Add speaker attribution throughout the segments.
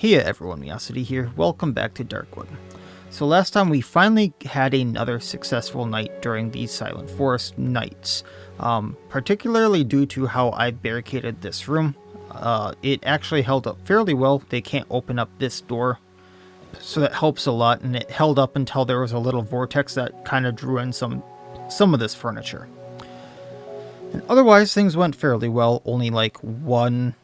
Speaker 1: Hey everyone, Miacidae here. Welcome back to Darkwood. So last time we finally had another successful night during these Silent Forest nights. Particularly due to how I barricaded this room. It actually held up fairly well. They can't open up this door, so that helps a lot, and it held up until there was a little vortex that kind of drew in some of this furniture. And otherwise, things went fairly well. Only like one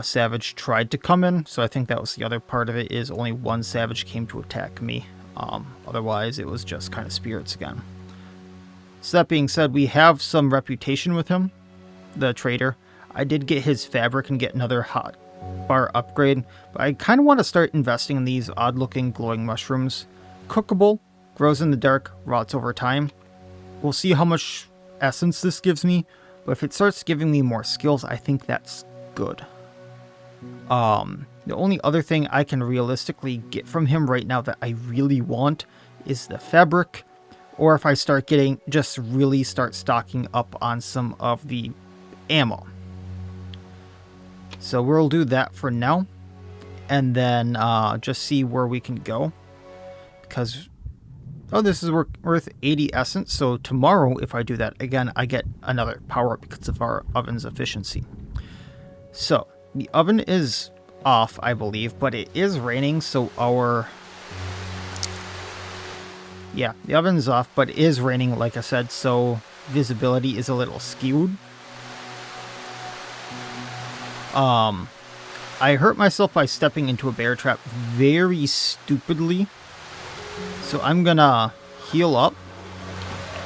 Speaker 1: savage tried to come in, so I think that was the other part of it, is only one savage came to attack me. Otherwise, it was just kind of spirits again. So that being said, we have some reputation with him, the trader. I did get his fabric and get another hot bar upgrade, but I kind of want to start investing in these odd-looking glowing mushrooms. Cookable, grows in the dark, rots over time. We'll see how much essence this gives me, but if it starts giving me more skills, I think that's good. The only other thing I can realistically get from him right now that I really want is the fabric, or if I start getting, just really start stocking up on some of the ammo. So we'll do that for now, and then just see where we can go, because, oh, this is worth 80 essence, so tomorrow if I do that again, I get another power up because of our oven's efficiency. So the oven is off, I believe, but it is raining, so yeah, the oven's off, but it is raining, like I said, so visibility is a little skewed. I hurt myself by stepping into a bear trap very stupidly, so I'm gonna heal up,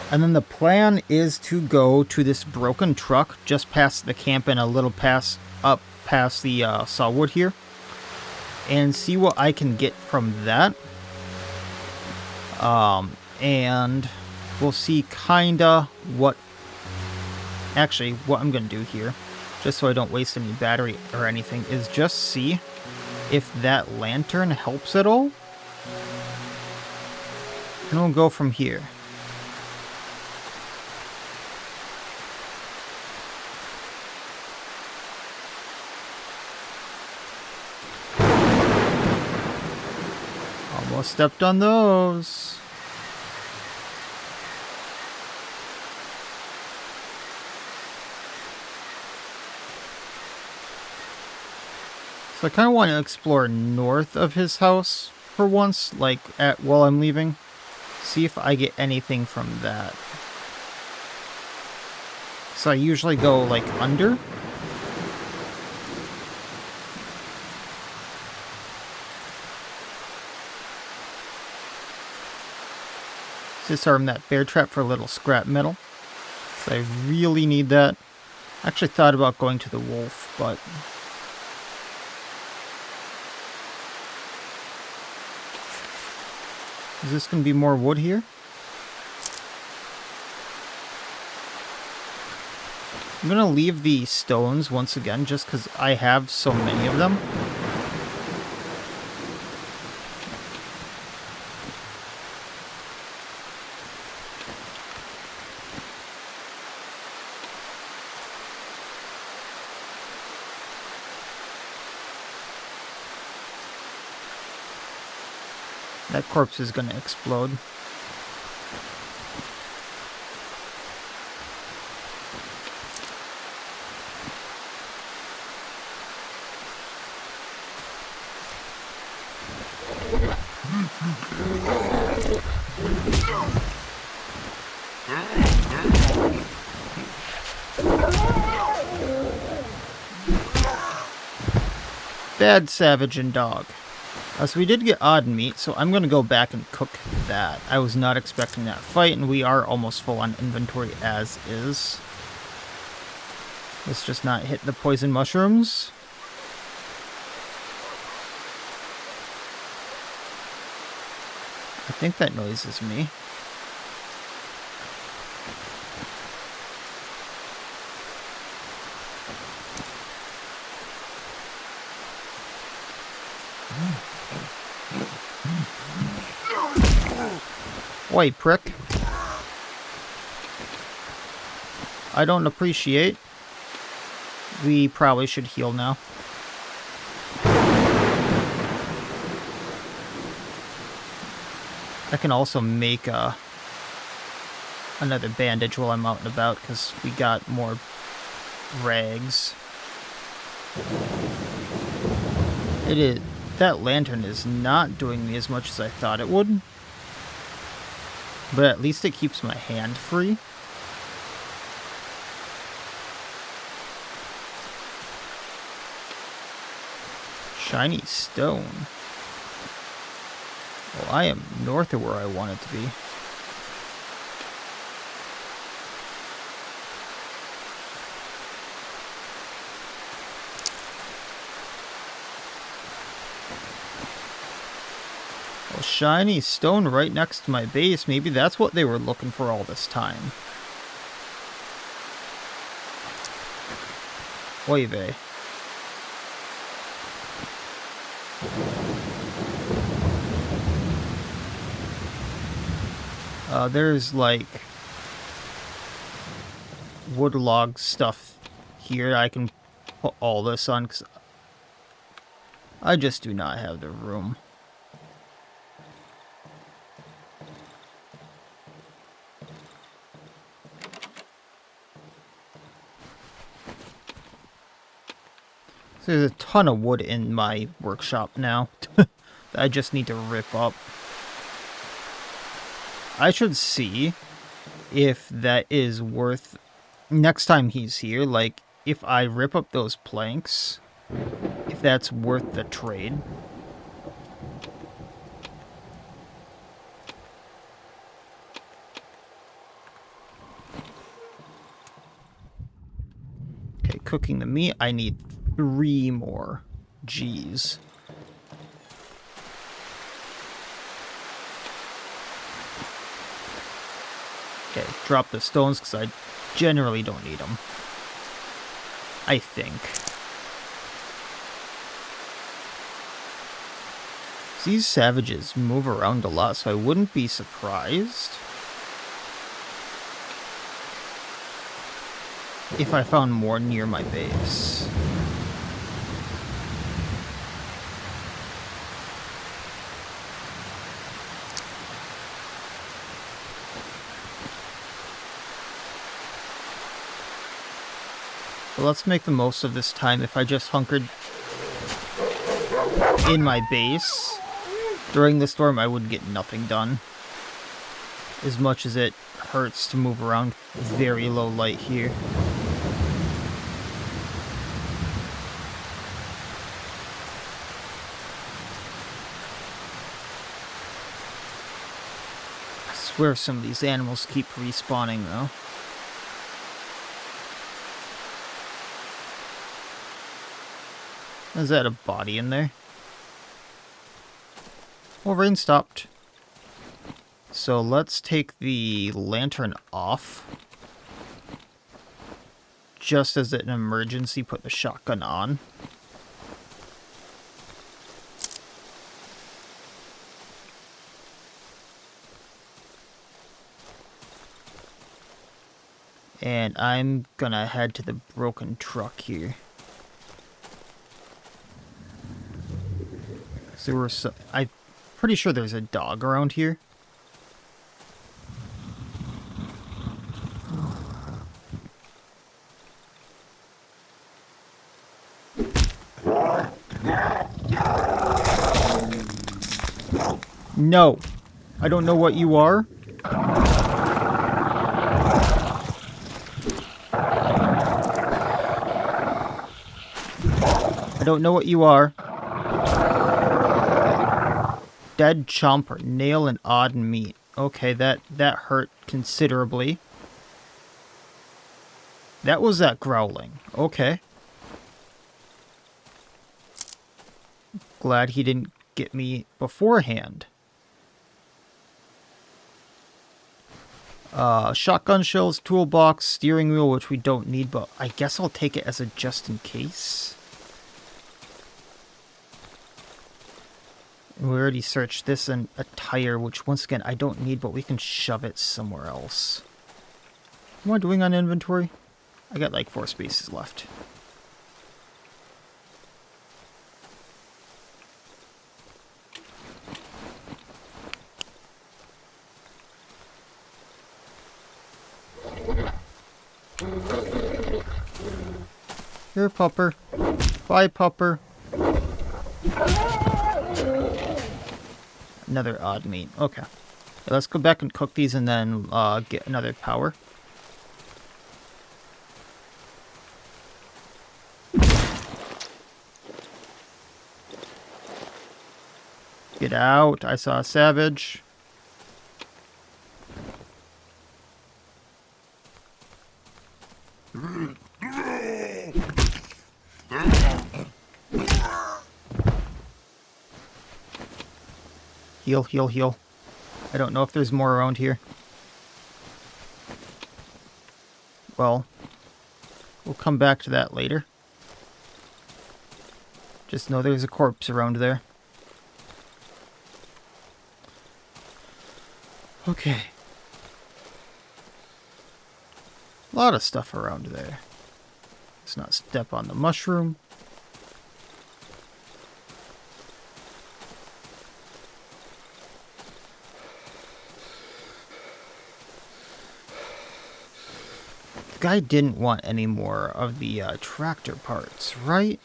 Speaker 1: and then the plan is to go to this broken truck just past the camp and a little past the sawwood here, and see what I can get from that. And we'll see kinda what I'm gonna do here, just so I don't waste any battery or anything, is just see if that lantern helps at all, and we'll go from here. Almost stepped on those. So I kind of want to explore north of his house for once, like while I'm leaving. See if I get anything from that. So I usually go like under. Disarm that bear trap for a little scrap metal. So I really need that. I actually thought about going to the wolf, but is this going to be more wood here? I'm going to leave the stones once again, just because I have so many of them. That corpse is going to explode. Bad savage and dog. So we did get odd meat, so I'm going to go back and cook that. I was not expecting that fight, and we are almost full on inventory as is. Let's just not hit the poison mushrooms. I think that noise is me. Oi, prick. I don't appreciate. We probably should heal now. I can also make another bandage while I'm out and about, because we got more rags. That lantern is not doing me as much as I thought it would. But at least it keeps my hand free. Shiny stone. Well, I am north of where I want it to be. Well, shiny stone right next to my base. Maybe that's what they were looking for all this time. Oy vey. There's like wood log stuff here. I can put all this on because I just do not have the room. So there's a ton of wood in my workshop now that I just need to rip up. I should see if that is worth, next time he's here, like, if I rip up those planks, if that's worth the trade. Okay, cooking the meat, I need 3 more. Jeez. Okay, drop the stones because I generally don't need them. I think. These savages move around a lot, so I wouldn't be surprised if I found more near my base. But let's make the most of this time. If I just hunkered in my base during the storm, I would get nothing done. As much as it hurts to move around very low light here. I swear some of these animals keep respawning though. Is that a body in there? Well, rain stopped. So let's take the lantern off. Just as an emergency, put the shotgun on. And I'm gonna head to the broken truck here. So I'm pretty sure there's a dog around here. No, I don't know what you are. I don't know what you are. Dead chomper, nail and odd meat. Okay, that hurt considerably. That was that growling. Okay. Glad he didn't get me beforehand. Shotgun shells, toolbox, steering wheel, which we don't need, but I guess I'll take it as a just in case. We already searched this, and a tire, which once again I don't need, but we can shove it somewhere else. What am I doing on inventory? I got like 4 spaces left. Here, pupper. Bye, pupper. Another odd meat. Okay. Let's go back and cook these and then get another power. Get out. I saw a savage. Heal, heal, heal. I don't know if there's more around here. Well, we'll come back to that later. Just know there's a corpse around there. Okay. A lot of stuff around there. Let's not step on the mushroom. The guy didn't want any more of the tractor parts, right?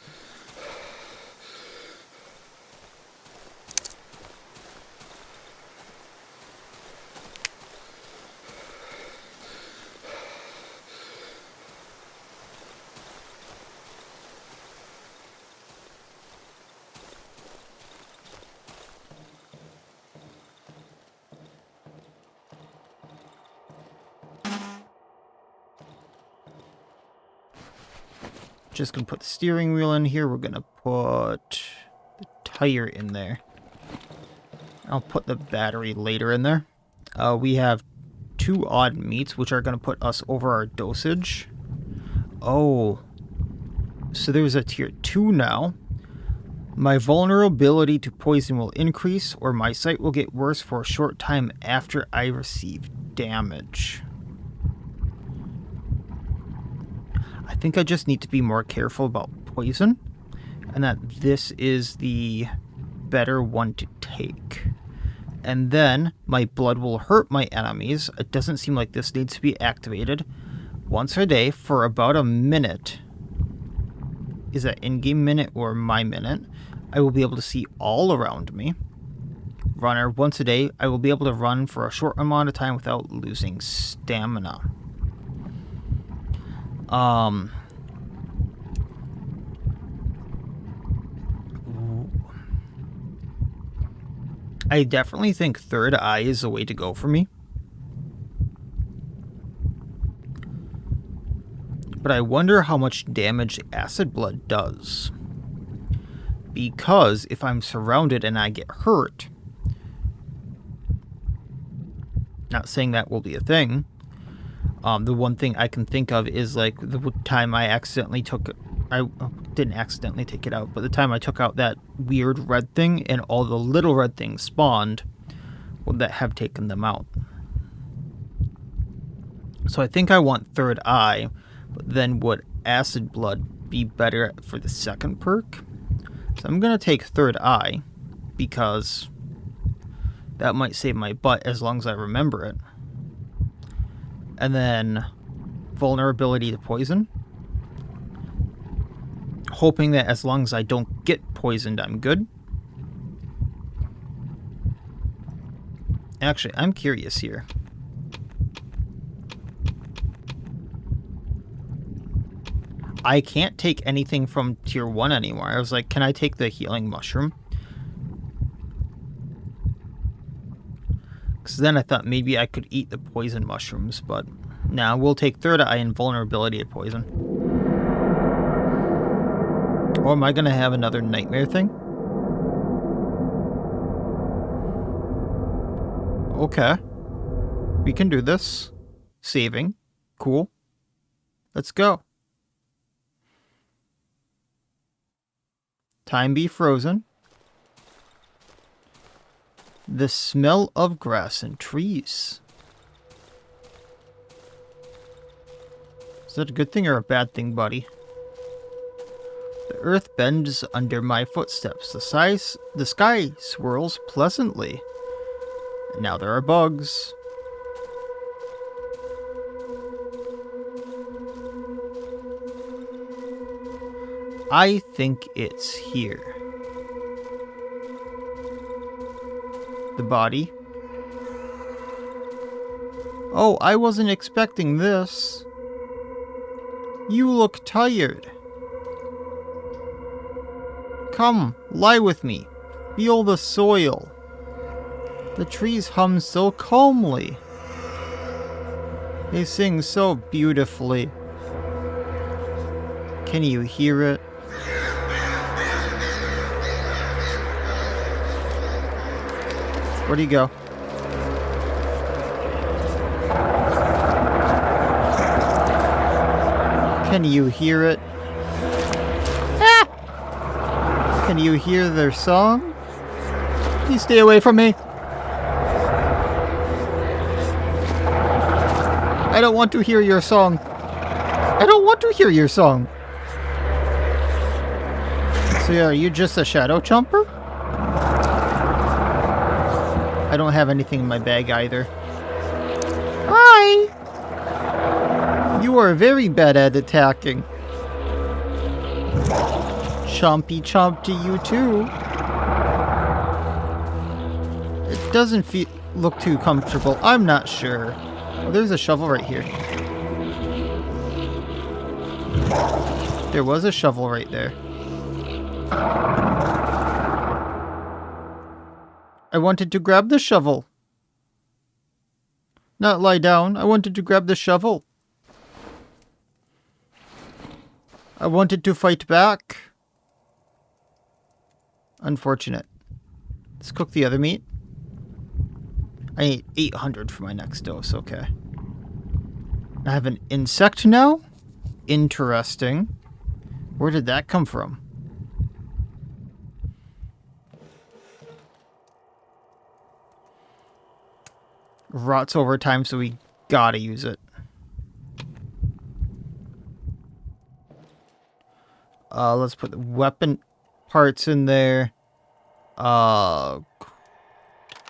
Speaker 1: Just gonna put the steering wheel in here. We're gonna put the tire in there. I'll put the battery later in there. We have 2 odd meats, which are gonna put us over our dosage. Oh, so there's a tier 2 now. My vulnerability to poison will increase, or my sight will get worse for a short time after I receive damage. I think I just need to be more careful about poison, and that this is the better one to take. And then my blood will hurt my enemies. It doesn't seem like this needs to be activated. Once a day for about a minute. Is that in-game minute or my minute? I will be able to see all around me. Runner, once a day, I will be able to run for a short amount of time without losing stamina. I definitely think third eye is the way to go for me. But I wonder how much damage acid blood does. Because if I'm surrounded and I get hurt, not saying that will be a thing, the one thing I can think of is like the time I didn't accidentally take it out, but the time I took out that weird red thing and all the little red things spawned, would that have taken them out? So I think I want third eye, but then would acid blood be better for the second perk? So I'm going to take third eye because that might save my butt as long as I remember it. And then vulnerability to poison. Hoping that as long as I don't get poisoned, I'm good. Actually, I'm curious here. I can't take anything from tier 1 anymore. I was like, can I take the healing mushroom? Because then I thought maybe I could eat the poison mushrooms, but now we'll take third eye and vulnerability to poison. Or am I going to have another nightmare thing? Okay. We can do this. Saving. Cool. Let's go. Time be frozen. The smell of grass and trees. Is that a good thing or a bad thing, buddy? The earth bends under my footsteps. The sky swirls pleasantly. And now there are bugs. I think it's here. The body. Oh, I wasn't expecting this. You look tired. Come, lie with me. Feel the soil. The trees hum so calmly. They sing so beautifully. Can you hear it? Where'd he go? Can you hear it? Ah! Can you hear their song? Please stay away from me. I don't want to hear your song. I don't want to hear your song. So yeah, are you just a shadow chomper? I don't have anything in my bag either. Hi! You are very bad at attacking. Chompy chomp to you too. It doesn't look too comfortable. I'm not sure. Oh, there's a shovel right here. There was a shovel right there. I wanted to grab the shovel. Not lie down. I wanted to grab the shovel. I wanted to fight back. Unfortunate. Let's cook the other meat. I need 800 for my next dose. Okay. I have an insect now? Interesting. Where did that come from? Rots over time, so we gotta use it. Let's put the weapon parts in there.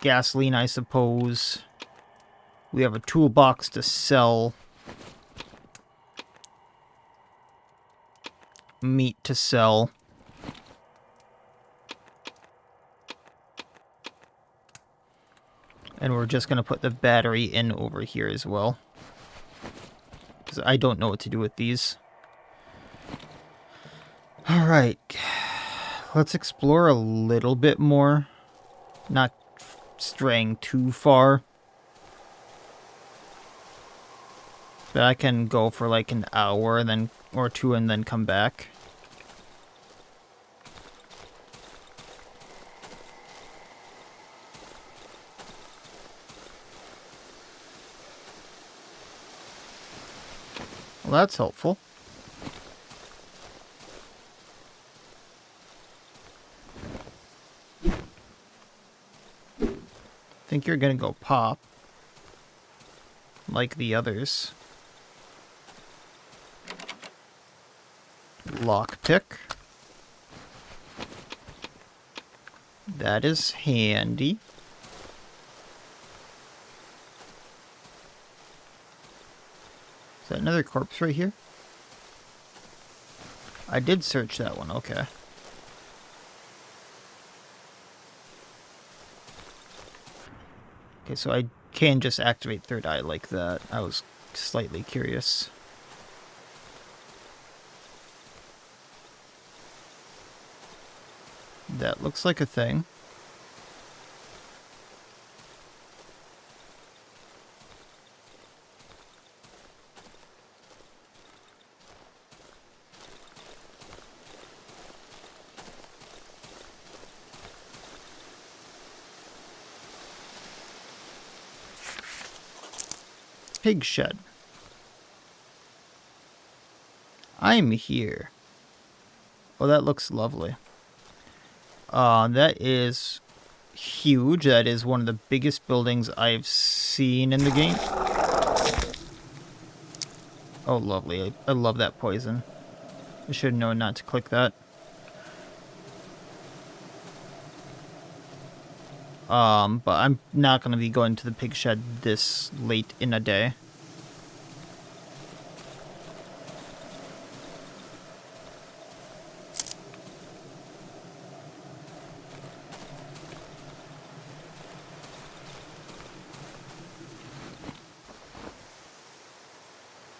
Speaker 1: Gasoline, I suppose. We have a toolbox to sell. Meat to sell. And we're just going to put the battery in over here as well. Because I don't know what to do with these. Alright. Let's explore a little bit more. Not straying too far. But I can go for like an hour and then or two and then come back. Well, that's helpful. I think you're gonna go pop. Like the others. Lockpick. That is handy. Is that another corpse right here? I did search that one, okay. Okay, so I can just activate third eye like that. I was slightly curious. That looks like a thing. Pig shed. I'm here. Oh, that looks lovely. That is huge. That is one of the biggest buildings I've seen in the game. Oh, lovely. I love that poison. I should have known not to click that. But I'm not going to be going to the pig shed this late in a day.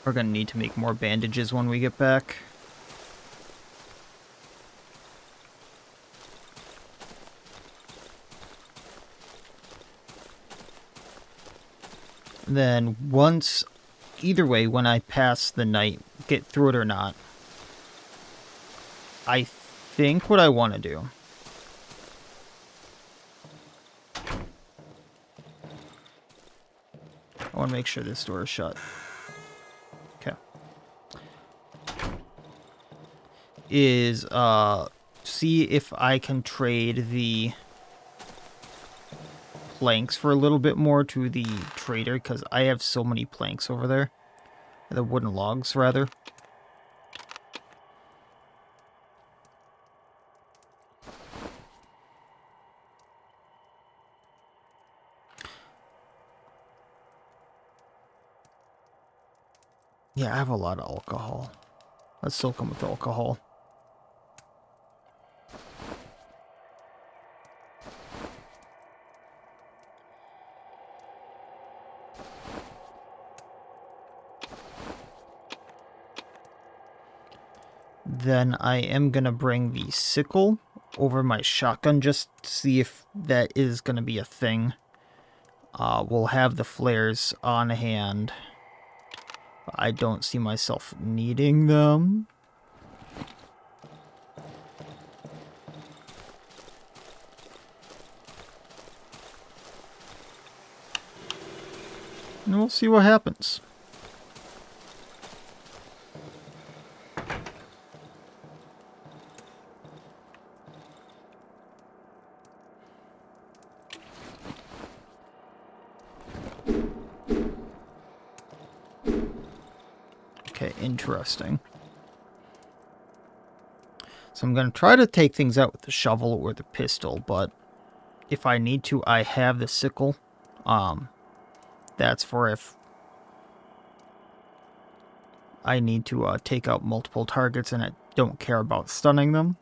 Speaker 1: We're gonna need to make more bandages when we get back. Then once, either way, when I pass the night, get through it or not, I think what I want to do I want to make sure this door is shut. Okay. Is see if I can trade the planks for a little bit more to the trader, because I have so many planks over there. The wooden logs, rather. Yeah, I have a lot of alcohol. Let's still come with alcohol. Then I am going to bring the sickle over my shotgun just to see if that is going to be a thing. We'll have the flares on hand. I don't see myself needing them. And we'll see what happens. Okay, interesting. So I'm going to try to take things out with the shovel or the pistol, but if I need to, I have the sickle. That's for if I need to take out multiple targets and I don't care about stunning them.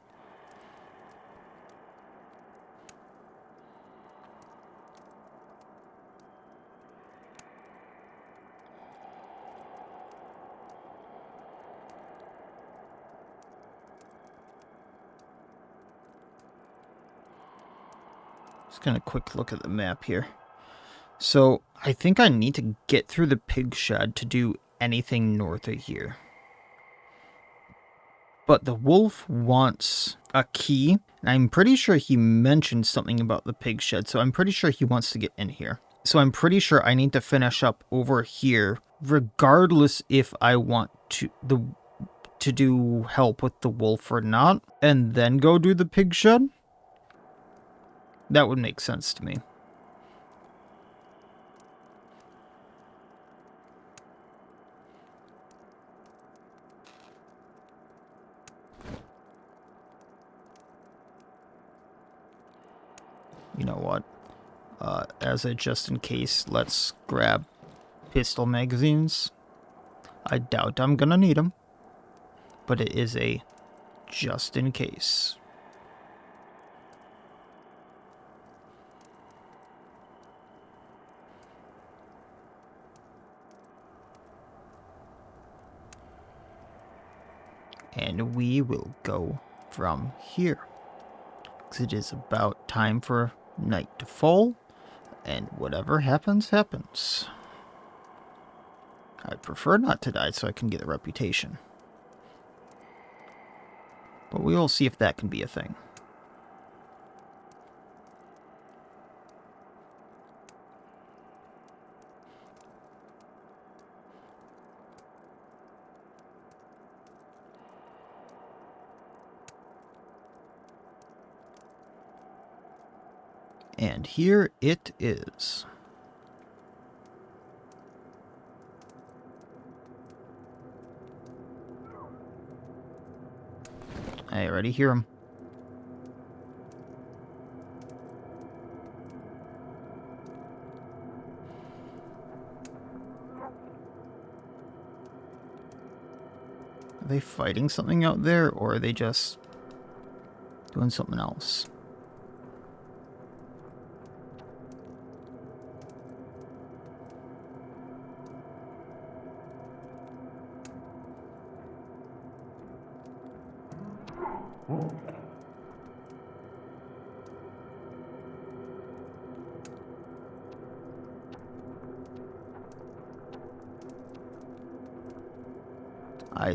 Speaker 1: Just gonna quick look at the map here. So I think I need to get through the pig shed to do anything north of here. But the wolf wants a key, and I'm pretty sure he mentioned something about the pig shed, so I'm pretty sure he wants to get in here. So I'm pretty sure I need to finish up over here, regardless if I want to do help with the wolf or not, and then go do the pig shed. That would make sense to me. You know what? As a just in case, let's grab pistol magazines. I doubt I'm gonna need them, but it is a just in case. And we will go from here, because it is about time for night to fall, and whatever happens, happens. I'd prefer not to die so I can get a reputation. But we will see if that can be a thing. And here it is. I already hear him. Are they fighting something out there, or are they just doing something else? I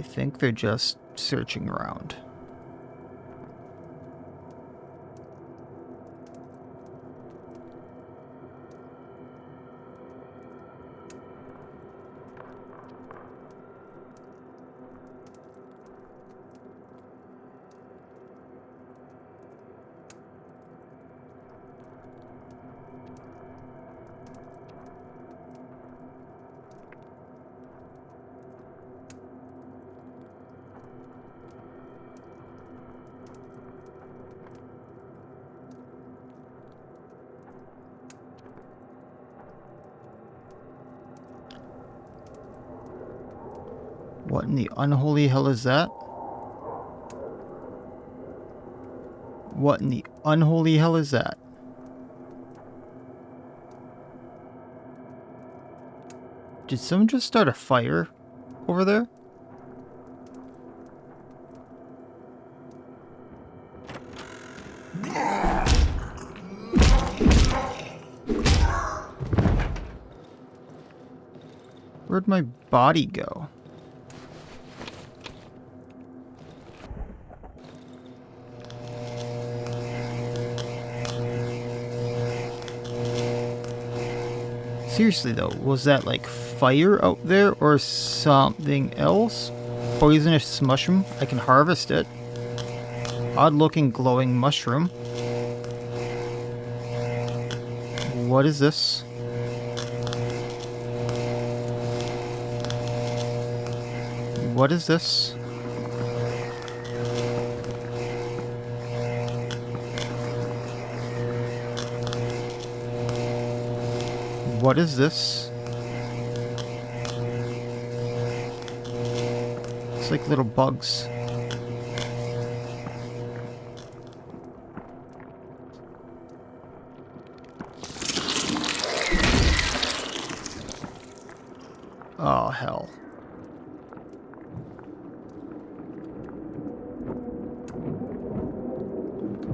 Speaker 1: think they're just searching around. What in the unholy hell is that? What in the unholy hell is that? Did someone just start a fire over there? Where'd my body go? Seriously though, was that like fire out there or something else? Poisonous mushroom? I can harvest it. Odd looking glowing mushroom. What is this? What is this? What is this? It's like little bugs. Oh, hell.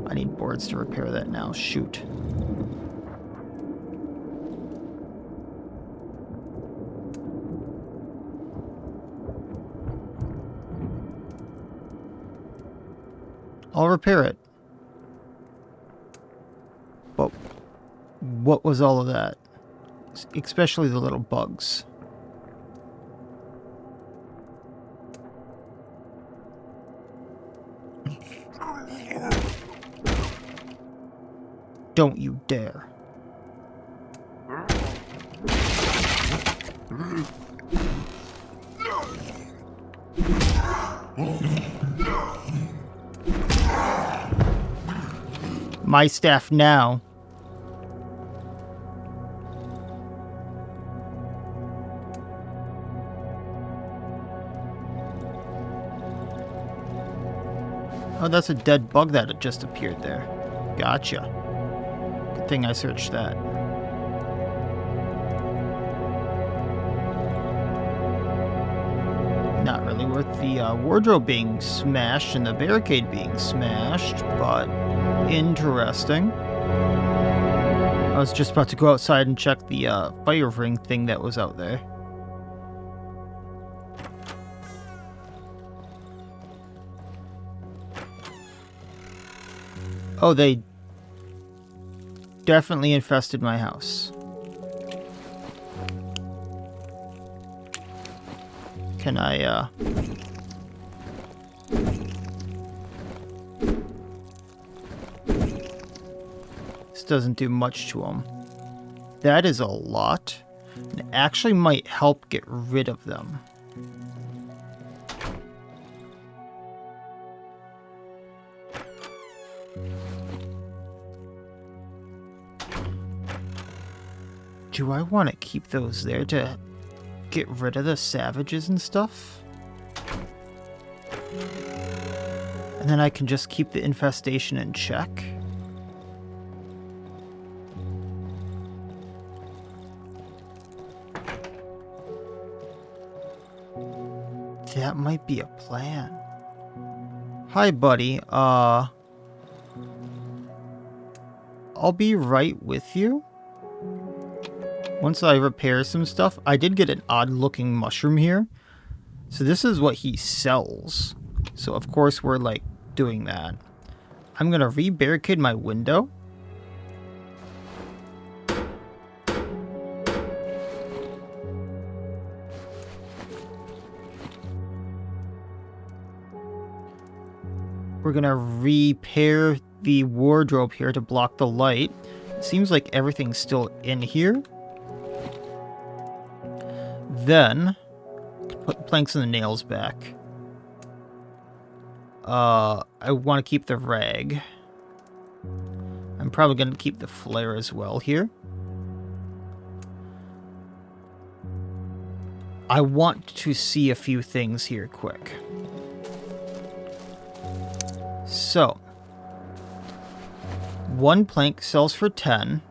Speaker 1: I need boards to repair that now. Shoot. I'll repair it. But what was all of that? Especially the little bugs. Don't you dare. My staff now. Oh, that's a dead bug that had just appeared there. Gotcha. Good thing I searched that. Not really worth the wardrobe being smashed and the barricade being smashed, but interesting. I was just about to go outside and check the fire ring thing that was out there. Oh, they definitely infested my house. Can I, This doesn't do much to them. That is a lot. It actually might help get rid of them. Do I want to keep those there to get rid of the savages and stuff? And then I can just keep the infestation in check? That might be a plan. Hi, buddy. I'll be right with you. Once I repair some stuff, I did get an odd-looking mushroom here. So this is what he sells. So of course we're like doing that. I'm gonna re-barricade my window. We're gonna repair the wardrobe here to block the light. It seems like everything's still in here. Then, put planks and the nails back. I want to keep the rag. I'm probably going to keep the flare as well here. I want to see a few things here quick. So, 1 plank sells for 10.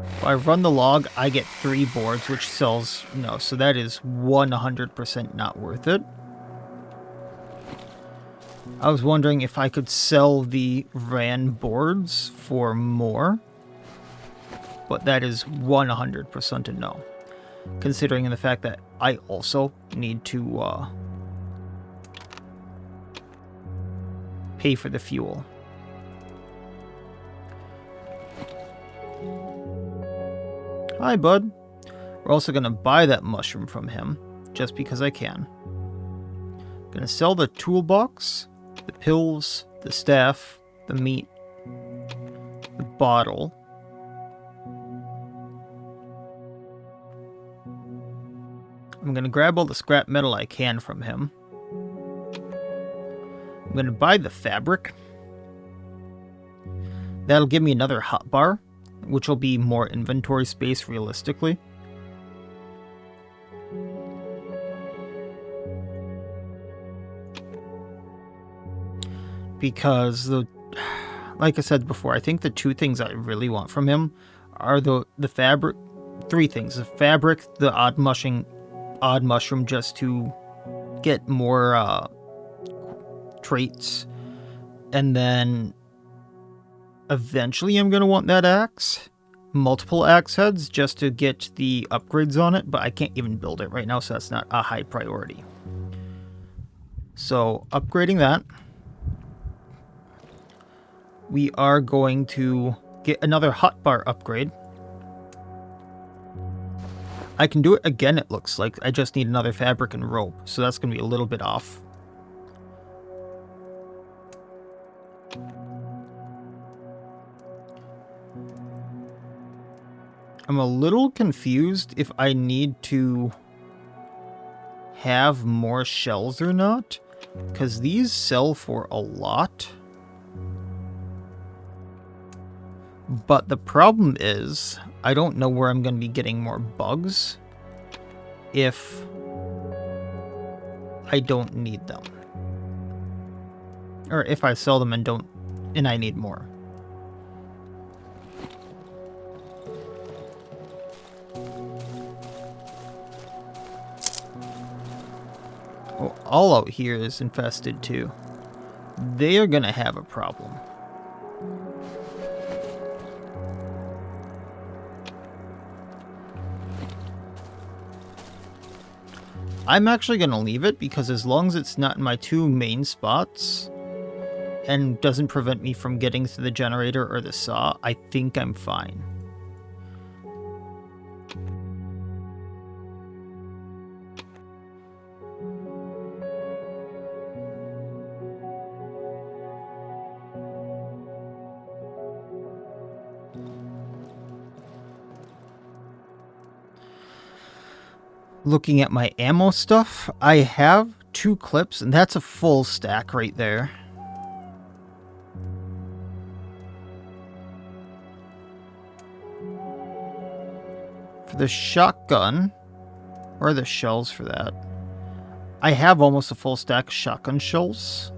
Speaker 1: If I run the log, I get 3 boards, which sells... No, so that is 100% not worth it. I was wondering if I could sell the ran boards for more. But that is 100% a no. Considering the fact that I also need to pay for the fuel. Hi, bud. We're also going to buy that mushroom from him, just because I can. Going to sell the toolbox, the pills, the staff, the meat, the bottle. I'm going to grab all the scrap metal I can from him. I'm going to buy the fabric. That'll give me another hotbar, which will be more inventory space realistically. Because, like I said before, I think the 2 things I really want from him are the fabric, 3 things. The fabric, the odd mushroom just to get more traits, and then eventually I'm going to want that axe. Multiple axe heads just to get the upgrades on it, but I can't even build it right now, so that's not a high priority. So, upgrading that. We are going to get another hotbar upgrade. I can do it again, it looks like. I just need another fabric and rope, so that's going to be a little bit off. I'm a little confused if I need to have more shells or not, because these sell for a lot. But the problem is, I don't know where I'm going to be getting more bugs if I don't need them. Or if I sell them and I need more. Oh, all out here is infested too. They are going to have a problem. I'm actually going to leave it because as long as it's not in my 2 main spots and doesn't prevent me from getting to the generator or the saw, I think I'm fine. Looking at my ammo stuff, I have 2 clips, and that's a full stack right there. For the shotgun, or the shells for that, I have almost a full stack of shotgun shells.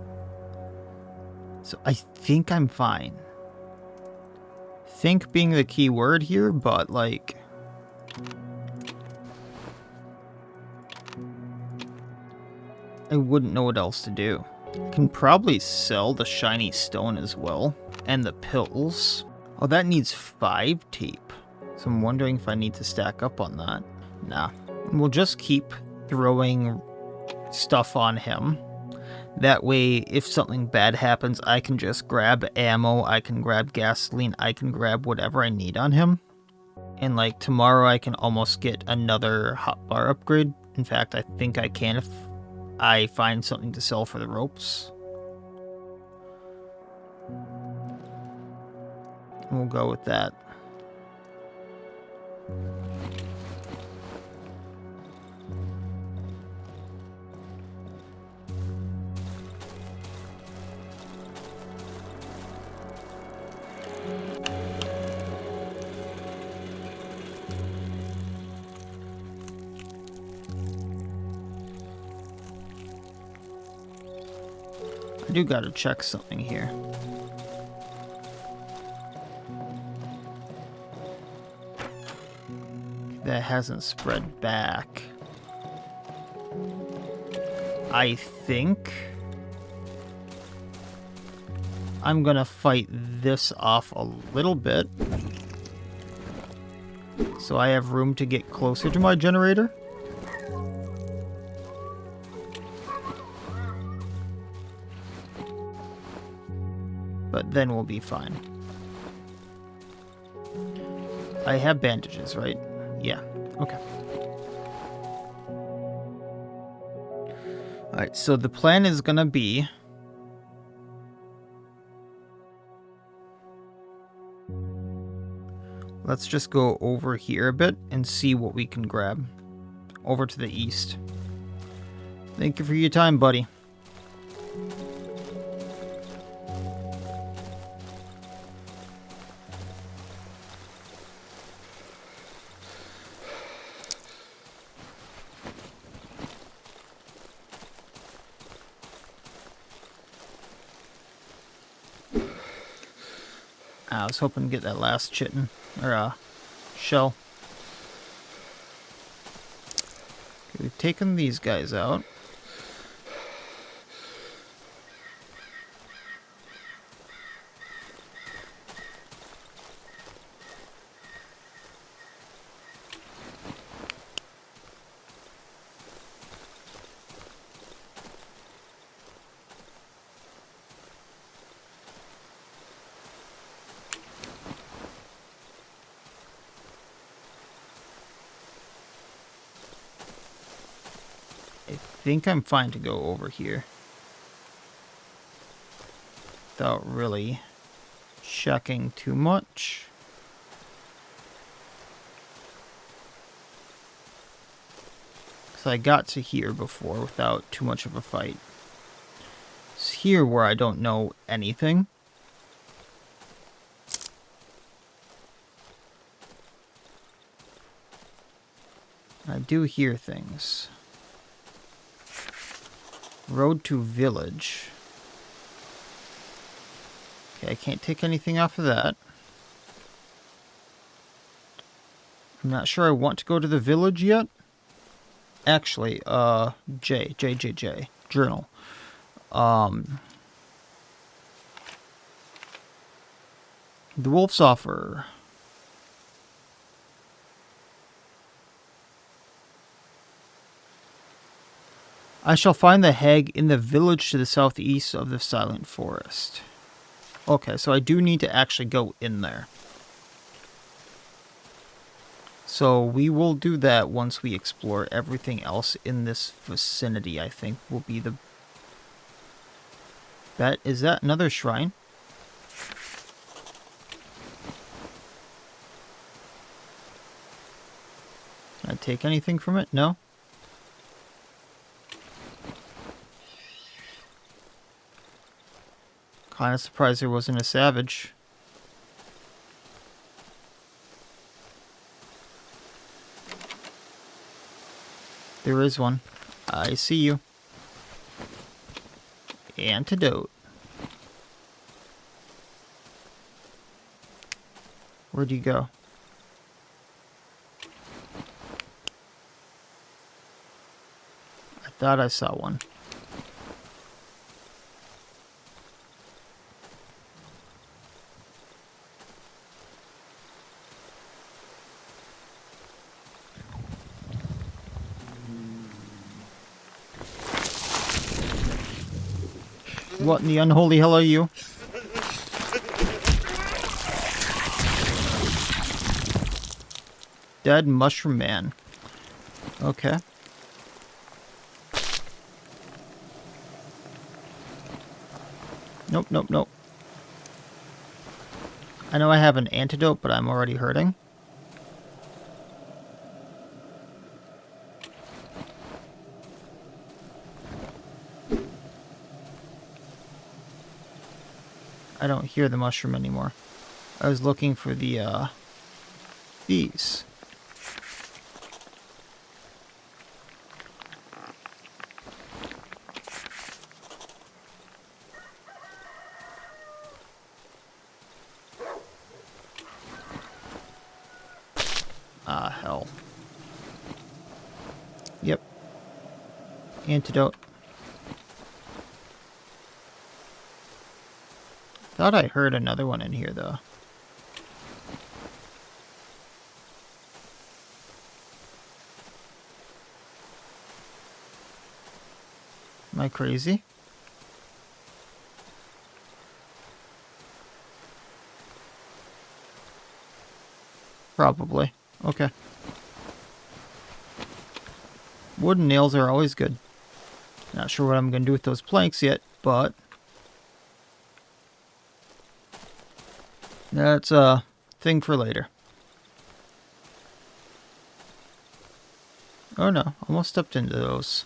Speaker 1: So I think I'm fine. Think being the key word here, but like... I wouldn't know what else to do. Can probably sell the shiny stone as well. And the pills. Oh, that needs 5 tape. So I'm wondering if I need to stack up on that. Nah. And we'll just keep throwing stuff on him. That way, if something bad happens, I can just grab ammo, I can grab gasoline, I can grab whatever I need on him. And like tomorrow I can almost get another hotbar upgrade. In fact, I think I can if I find something to sell for the ropes. We'll go with that. I do gotta check something here. That hasn't spread back. I think I'm gonna fight this off a little bit, so I have room to get closer to my generator. But then we'll be fine. I have bandages, right? Yeah, okay. Alright, so the plan is gonna be... Let's just go over here a bit and see what we can grab. Over to the east. Thank you for your time, buddy. I was hoping to get that last chitin, or shell. Okay, we've taken these guys out. I think I'm fine to go over here without really checking too much. Because I got to here before without too much of a fight. It's here where I don't know anything. I do hear things. Road to village. Okay, I can't take anything off of that. I'm not sure I want to go to the village yet. Actually, J. Journal. The wolf's offer. I shall find the hag in the village to the southeast of the silent forest. Okay, so I do need to actually go in there. So we will do that once we explore everything else in this vicinity, I think will be the... Is that another shrine? Can I take anything from it? No? Kinda surprised there wasn't a savage. There is one. I see you. Antidote. Where'd you go? I thought I saw one. What in the unholy hell are you? Dead mushroom man. Okay. Nope, nope, nope. I know I have an antidote, but I'm already hurting. I don't hear the mushroom anymore. I was looking for the, these. Ah, hell. Yep. Antidote. Thought I heard another one in here, though. Am I crazy? Probably. Okay. Wooden nails are always good. Not sure what I'm going to do with those planks yet, but that's a thing for later. Oh no, almost stepped into those.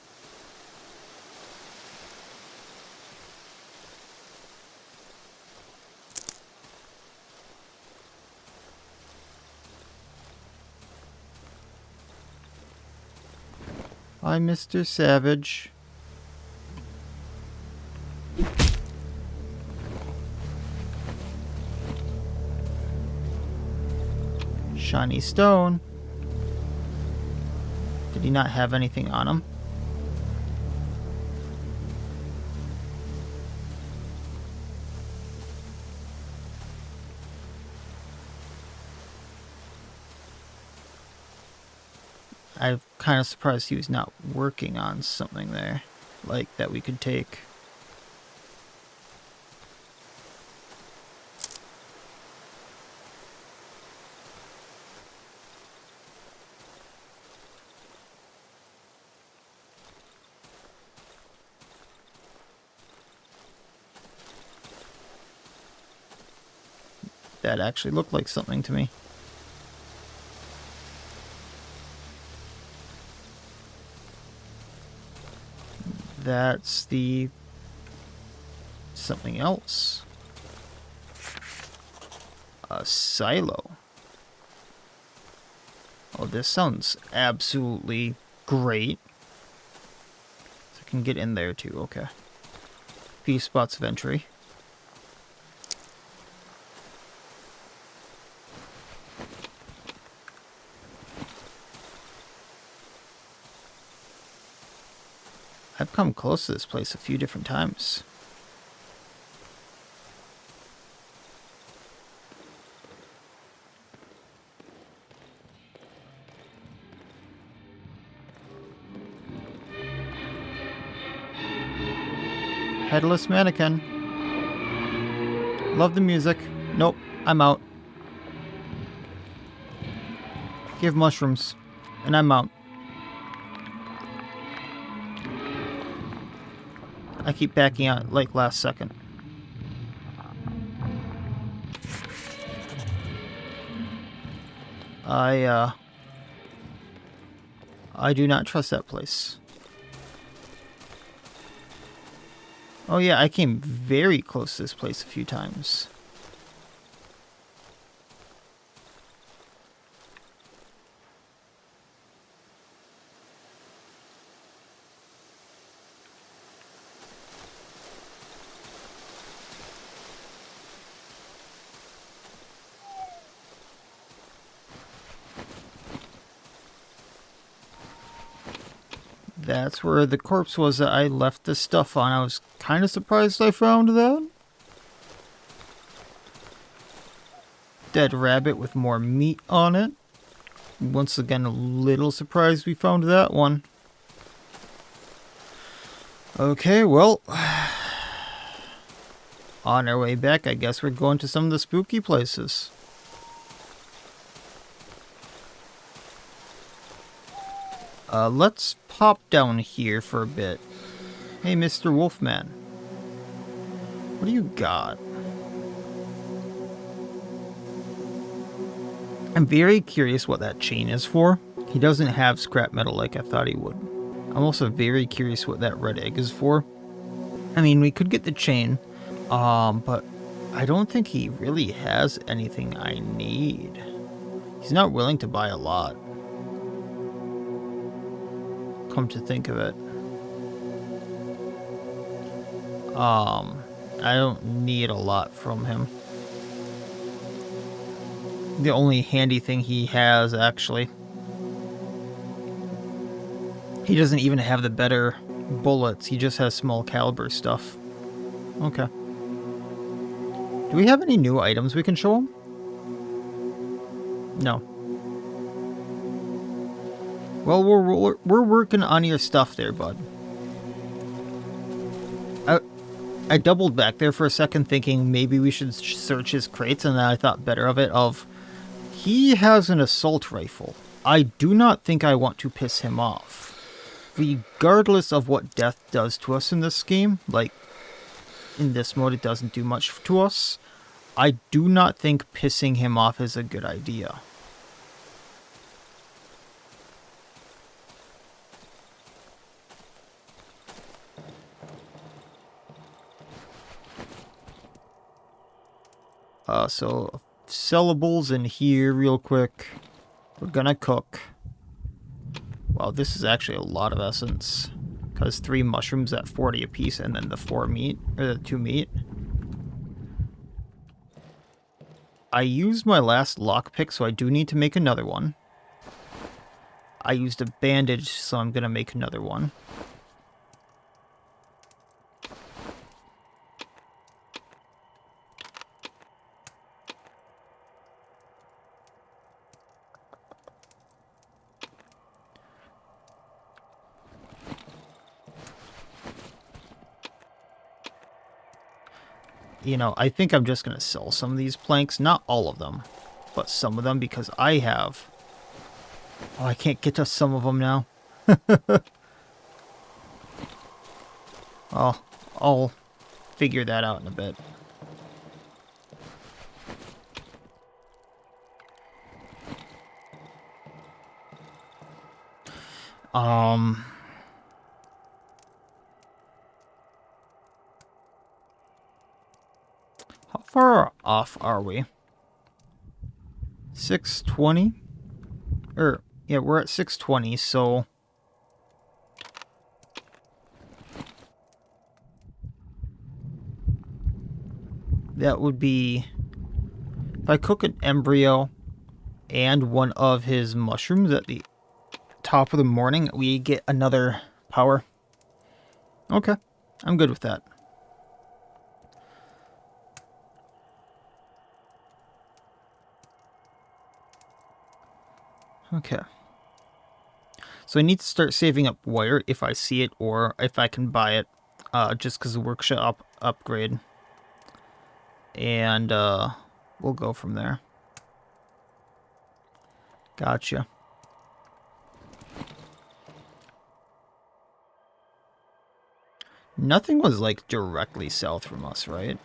Speaker 1: Hi, Mr. Savage. Shiny stone. Did he not have anything on him? I'm kind of surprised he was not working on something there, like that we could take. That actually looked like something to me. That's the something else. A silo. Oh, this sounds absolutely great. So I can get in there too, okay. Few spots of entry. I've come close to this place a few different times. Headless mannequin. Love the music. Nope, I'm out. Give mushrooms. And I'm out. I keep backing out like last second. I do not trust that place. Oh yeah, I came very close to this place a few times. That's where the corpse was that I left the stuff on. I was kind of surprised I found that. Dead rabbit with more meat on it. Once again, a little surprised we found that one. Okay, well, On our way back, I guess we're going to some of the spooky places. Let's pop down here for a bit. Hey, Mr. Wolfman. What do you got? I'm very curious what that chain is for. He doesn't have scrap metal like I thought he would. I'm also very curious what that red egg is for. I mean, we could get the chain, but I don't think he really has anything I need. He's not willing to buy a lot. Come to think of it. I don't need a lot from him. The only handy thing he has, actually. He doesn't even have the better bullets. He just has small caliber stuff. Okay. Do we have any new items we can show him? No. Well, we're working on your stuff there, bud. I doubled back there for a second thinking maybe we should search his crates, and then I thought better of it of... He has an assault rifle. I do not think I want to piss him off. Regardless of what death does to us in this game, like, in this mode it doesn't do much to us, I do not think pissing him off is a good idea. So, sellables in here real quick. We're gonna cook. Wow, this is actually a lot of essence. Because 3 mushrooms at 40 apiece, and then the 4 meat, or the 2 meat. I used my last lockpick, so I do need to make another one. I used a bandage, so I'm gonna make another one. You know, I think I'm just going to sell some of these planks. Not all of them, but some of them, because I have... Oh, I can't get to some of them now. Oh, I'll figure that out in a bit. How far off are we? 620? Yeah, we're at 620, so... That would be... If I cook an embryo and one of his mushrooms at the top of the morning, we get another power. Okay, I'm good with that. Okay. So I need to start saving up wire if I see it or if I can buy it, just because the workshop upgrade. And we'll go from there. Gotcha. Nothing was like directly south from us, right?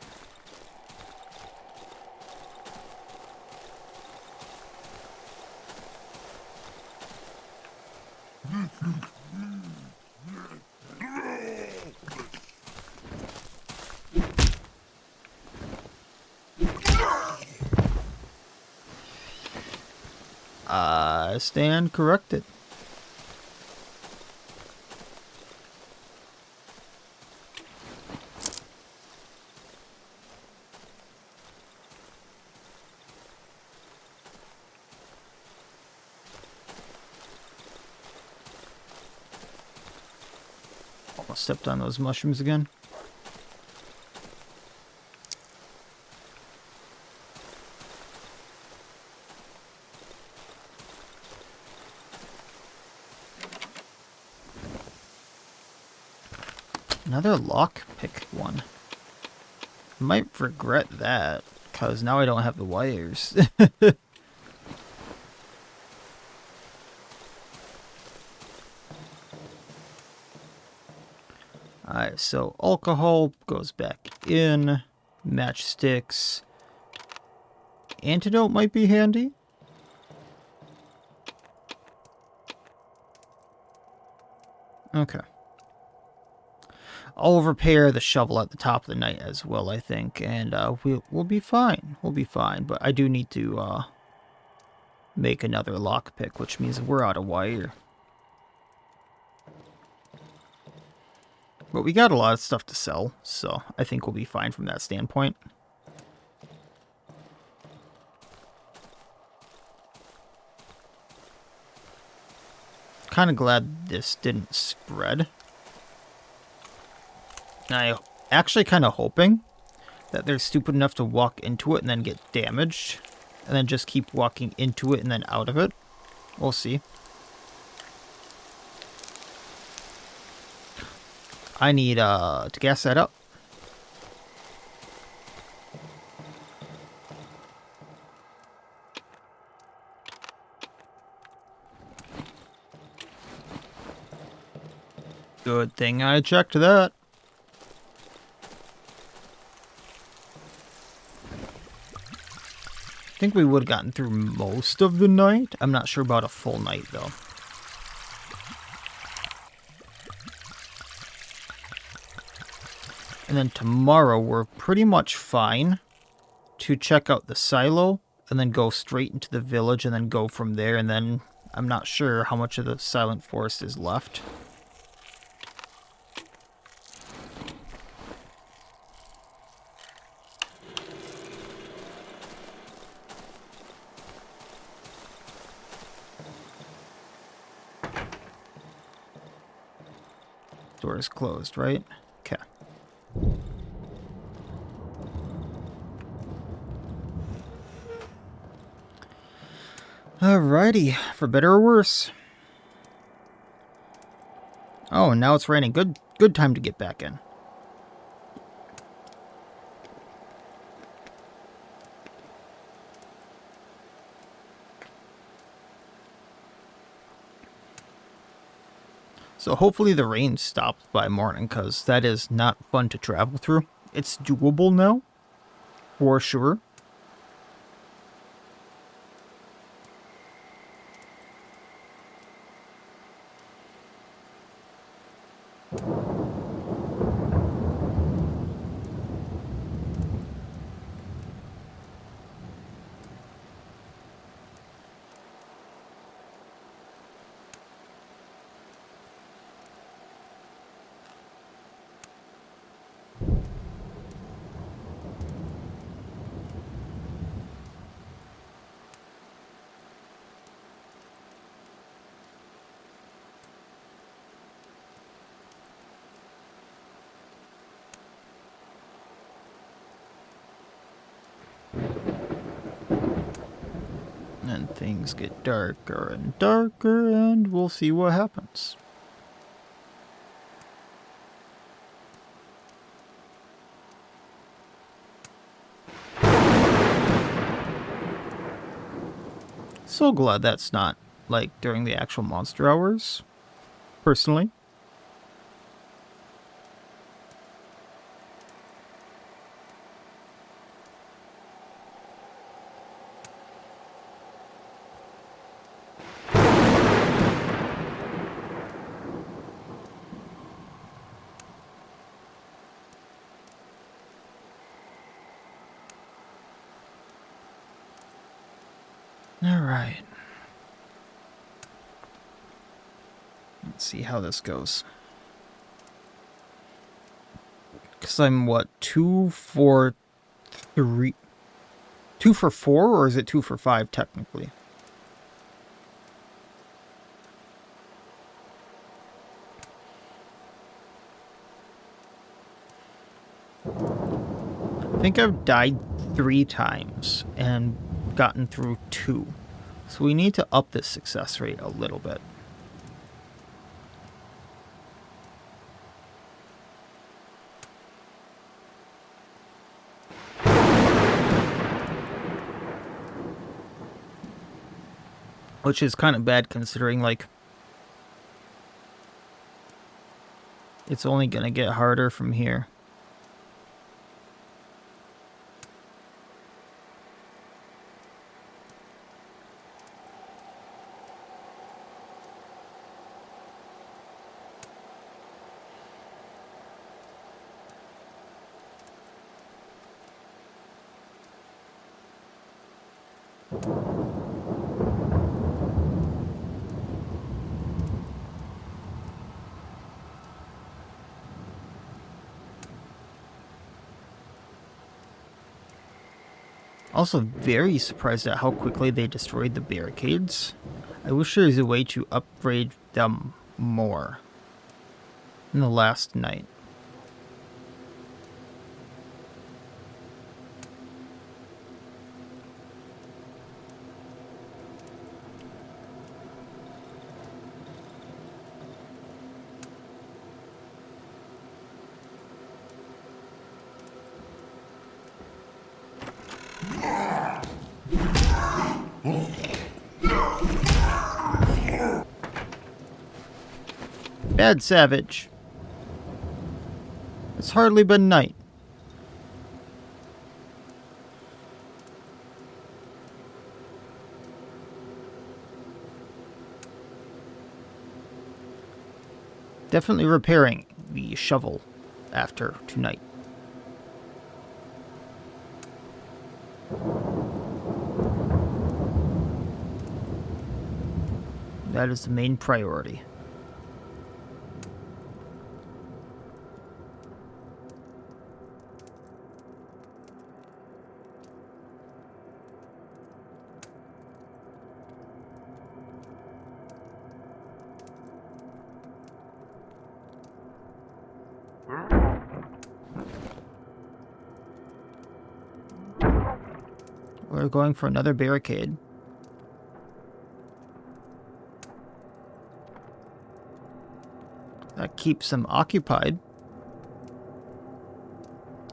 Speaker 1: I stand corrected. Almost stepped on those mushrooms again. Another lockpick one. Might regret that, because now I don't have the wires. Alright, so alcohol goes back in. Matchsticks. Antidote might be handy. Okay. I'll repair the shovel at the top of the night as well, I think, and we'll be fine. We'll be fine, but I do need to make another lockpick, which means we're out of wire. But we got a lot of stuff to sell, so I think we'll be fine from that standpoint. Kind of glad this didn't spread. And I actually kind of hoping that they're stupid enough to walk into it and then get damaged. And then just keep walking into it and then out of it. We'll see. I need to gas that up. Good thing I checked that. I think we would have gotten through most of the night. I'm not sure about a full night, though. And then tomorrow, we're pretty much fine to check out the silo and then go straight into the village and then go from there. And then I'm not sure how much of the silent forest is left. Door is closed, right? Okay. Alrighty, for better or worse. Oh, and now it's raining. Good time to get back in. So hopefully the rain stops by morning, because that is not fun to travel through. It's doable now, for sure. And things get darker and darker, and we'll see what happens. So glad that's not, like, during the actual monster hours, personally. Alright. Let's see how this goes. Because I'm, what, 2 for 3... 2 for 4, or is it 2 for 5, technically? I think I've died 3 times and gotten through 2. So we need to up this success rate a little bit. which is kind of bad considering, like, it's only going to get harder from here. Also very surprised at how quickly they destroyed the barricades. I wish there was a way to upgrade them more in the last night. Bad savage. It's hardly been night. Definitely repairing the shovel after tonight. That is the main priority. We're going for another barricade. That keeps them occupied.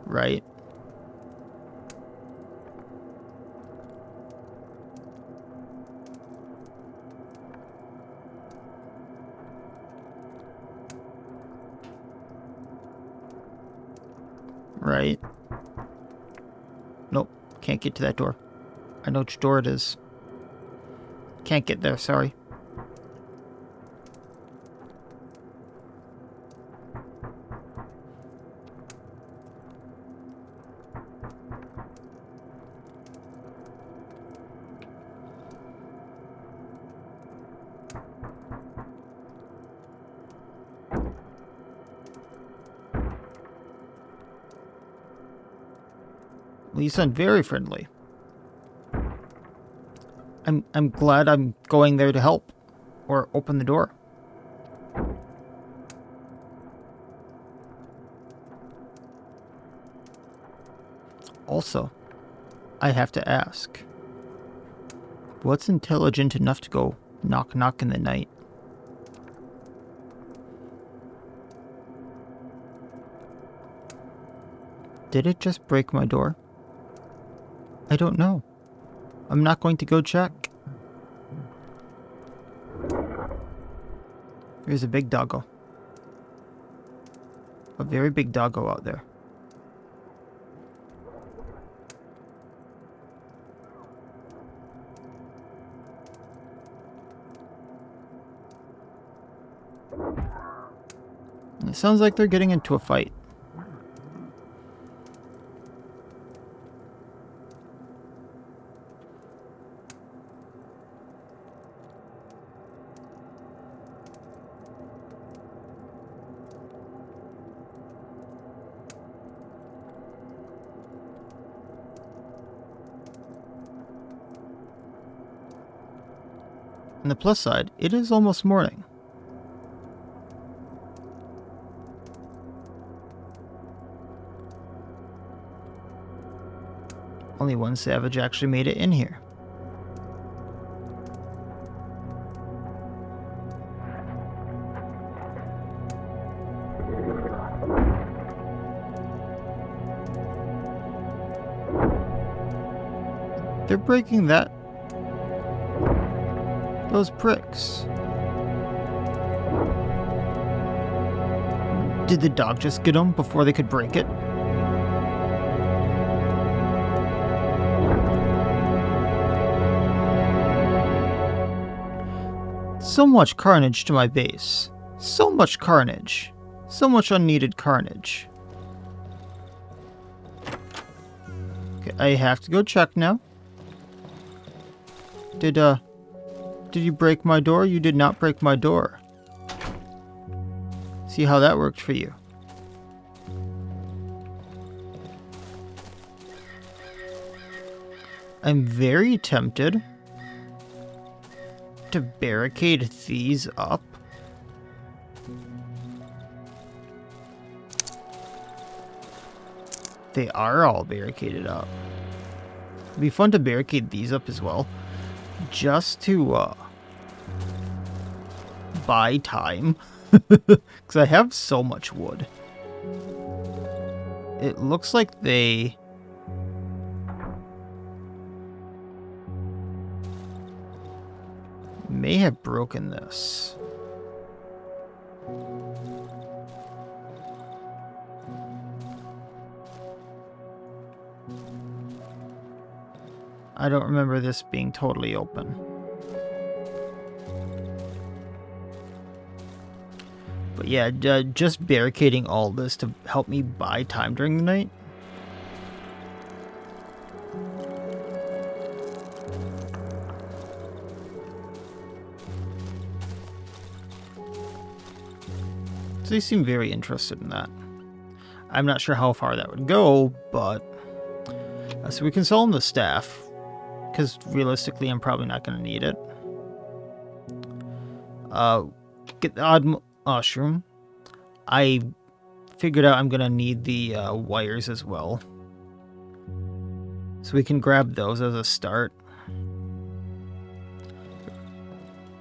Speaker 1: Right. Right. Nope. Can't get to that door. I know which door it is. Can't get there, sorry. Well, you sound very friendly. I'm glad I'm going there to help. Or open the door. Also, I have to ask. What's intelligent enough to go knock knock in the night? Did it just break my door? I don't know. I'm not going to go check. There's a big doggo. A very big doggo out there. It sounds like they're getting into a fight. On the plus side, it is almost morning. Only one savage actually made it in here. They're breaking that. Those pricks. Did the dog just get them before they could break it? So much carnage to my base. So much carnage. So much unneeded carnage. Okay, I have to go check now. Did you break my door? You did not break my door. See how that worked for you. I'm very tempted to barricade these up. They are all barricaded up. It'd be fun to barricade these up as well. Just to buy time. Because I have so much wood. It looks like they... may have broken this. I don't remember this being totally open. But yeah, just barricading all this to help me buy time during the night. So they seem very interested in that. I'm not sure how far that would go, but... so we can sell them the staff, because realistically I'm probably not going to need it. Get the odd mushroom. I figured out I'm going to need the wires as well. So we can grab those as a start.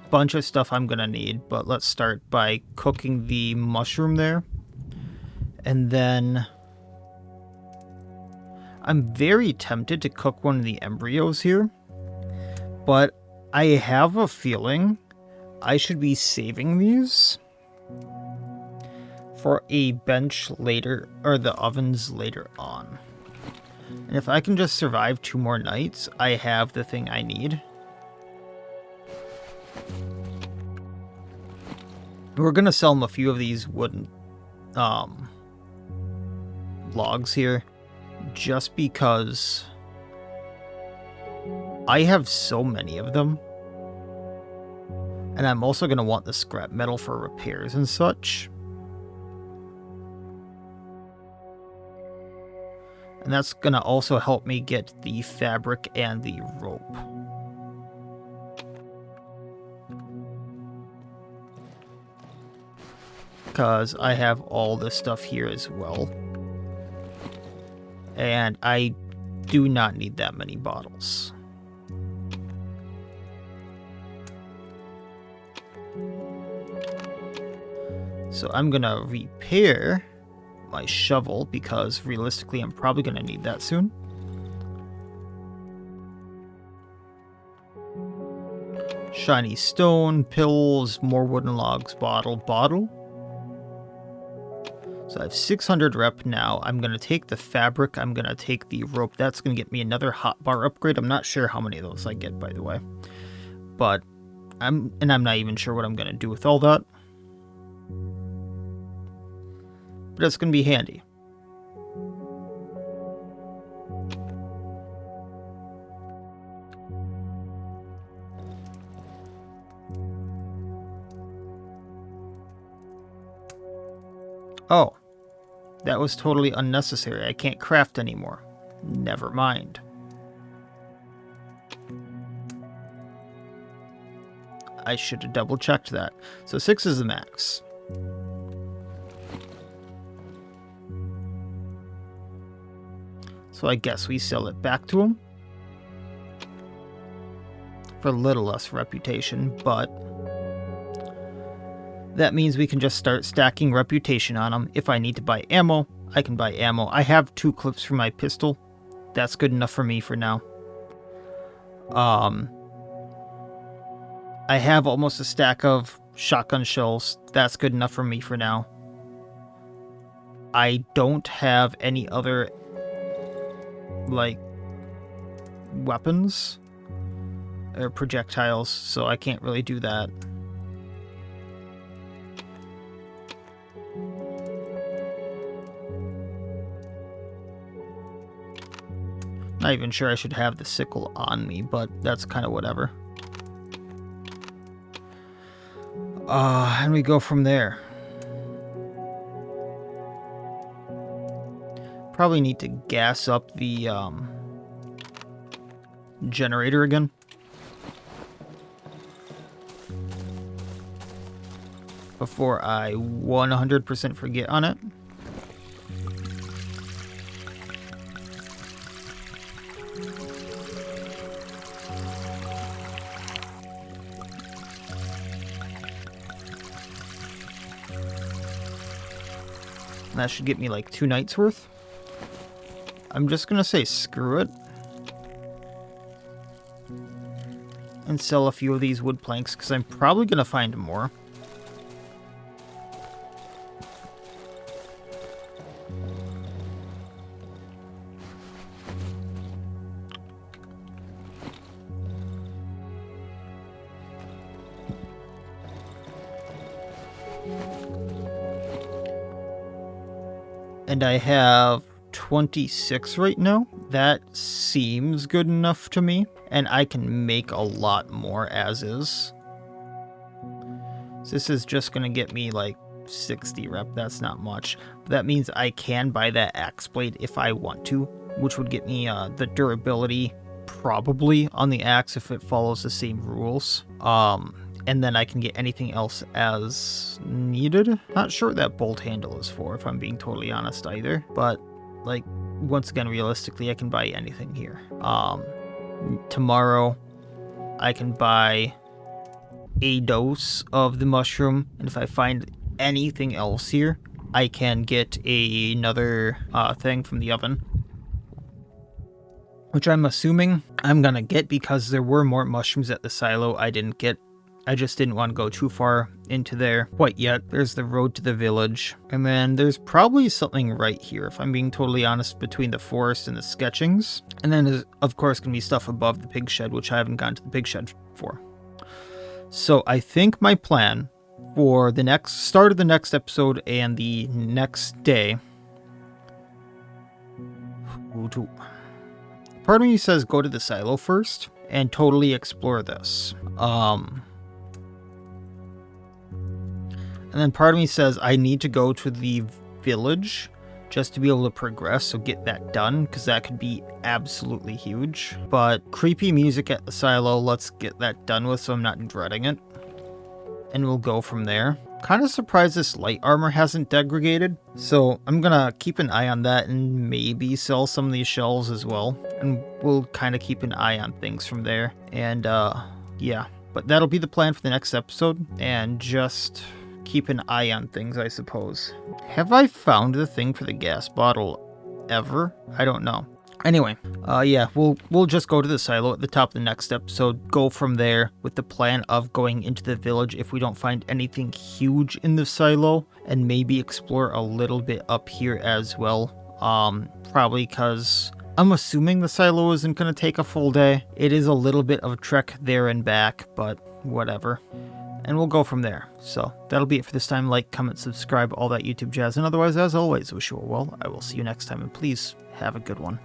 Speaker 1: Bunch of stuff I'm going to need, but let's start by cooking the mushroom there. And then I'm very tempted to cook one of the embryos here, but I have a feeling I should be saving these for a bench later, or the ovens later on. And if I can just survive 2 more nights, I have the thing I need. We're going to sell them a few of these wooden logs here, just because I have so many of them. And I'm also going to want the scrap metal for repairs and such. And that's going to also help me get the fabric and the rope. Because I have all this stuff here as well. And I do not need that many bottles. So I'm going to repair my shovel, because realistically I'm probably going to need that soon. Shiny stone, pills, more wooden logs, bottle. So I have 600 rep now. I'm going to take the fabric. I'm going to take the rope. That's going to get me another hotbar upgrade. I'm not sure how many of those I get, by the way. But I'm not even sure what I'm going to do with all that. But it's going to be handy. Oh, that was totally unnecessary. I can't craft anymore. Never mind. I should have double checked that. So 6 is the max. So I guess we sell it back to him for a little less reputation, but that means we can just start stacking reputation on them. If I need to buy ammo, I can buy ammo. I have 2 clips for my pistol. That's good enough for me for now. But it's going to be handy. So I'm going to repair my shovel, because realistically I'm probably going to need that soon. We're going to sell them a few of these wooden logs here. So I have 600 rep now. I'm going to take the fabric. I'm going to take the rope. That's going to get me another hotbar upgrade. I'm not sure how many of those I get, by the way. But I'm not even sure what I'm going to do with all that. I have almost a stack of shotgun shells. That's good enough for me for now. I don't have any other, like, weapons or projectiles, so I can't really do that. Not even sure I should have the sickle on me, but that's kind of whatever. And we go from there. Probably need to gas up the generator again. Before I 100% forget on it. That should get me like 2 nights worth. I'm just gonna say screw it. And sell a few of these wood planks, because I'm probably gonna find more. And I have 26 right now. That seems good enough to me. And I can make a lot more as is. So this is just going to get me like 60 rep. That's not much. But that means I can buy that axe blade if I want to, which would get me the durability probably on the axe if it follows the same rules. And then I can get anything else as needed. Not sure what that bolt handle is for, if I'm being totally honest either. But, like, once again, realistically, I can buy anything here. Tomorrow, I can buy a dose of the mushroom. And if I find anything else here, I can get another thing from the oven. Which I'm assuming I'm gonna get because there were more mushrooms at the silo I didn't get. I just didn't want to go too far into there quite yet. There's the road to the village. And then there's probably something right here, if I'm being totally honest, between the forest and the sketchings. And then there's, of course, going to be stuff above the pig shed, which I haven't gone to the pig shed for. So I think my plan for the next start of the next episode and the next day... Part of me says go to the silo first and totally explore this. And then part of me says I need to go to the village just to be able to progress, so get that done, because that could be absolutely huge. But creepy music at the silo, let's get that done with so I'm not dreading it. And we'll go from there. Kind of surprised this light armor hasn't degraded, so I'm gonna keep an eye on that and maybe sell some of these shells as well. And we'll kind of keep an eye on things from there. And yeah, but that'll be the plan for the next episode, and just keep an eye on things, I suppose. Have I found the thing for the gas bottle ever? I don't know. Anyway, yeah, we'll just go to the silo at the top of the next episode, go from there with the plan of going into the village if we don't find anything huge in the silo, and maybe explore a little bit up here as well. Probably because I'm assuming the silo isn't going to take a full day. It is a little bit of a trek there and back, but whatever. And we'll go from there. So that'll be it for this time. Like, comment, subscribe, all that YouTube jazz. And otherwise, as always, wish you all well. I will see you next time, and please have a good one.